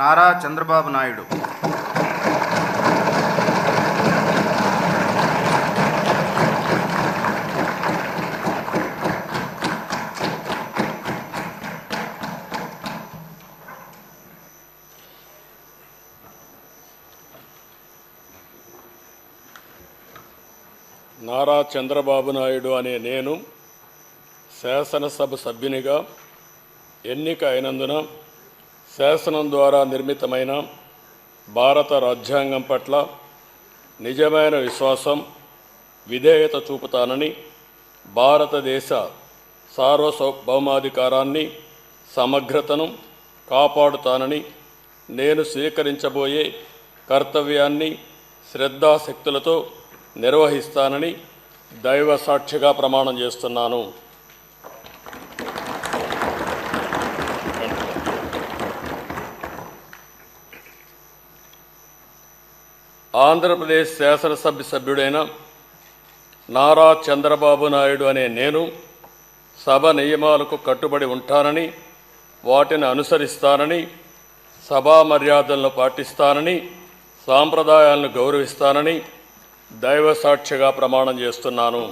నారా చంద్రబాబు నాయుడు. నారా చంద్రబాబు నాయుడు అనే నేను శాసనసభ సభ్యునిగా ఎన్నిక అయినందున శాసనం ద్వారా నిర్మితమైన భారత రాజ్యాంగం పట్ల నిజమైన విశ్వాసం, విధేయత చూపుతానని, భారతదేశ సార్వభౌమాధికారాన్ని, సమగ్రతను కాపాడుతానని, నేను స్వీకరించబోయే కర్తవ్యాన్ని శ్రద్ధాశక్తులతో నిర్వహిస్తానని దైవ సాక్షిగా ప్రమాణం చేస్తున్నాను. ఆంధ్రప్రదేశ్ శాసనసభ సభ్యుడైన నారా చంద్రబాబు నాయుడు అనే నేను సభ నియమాలకు కట్టుబడి ఉంటానని, వాటిని అనుసరిస్తానని, సభా మర్యాదలను పాటిస్తానని, సాంప్రదాయాలను గౌరవిస్తానని దైవ సాక్షిగా ప్రమాణం చేస్తున్నాను.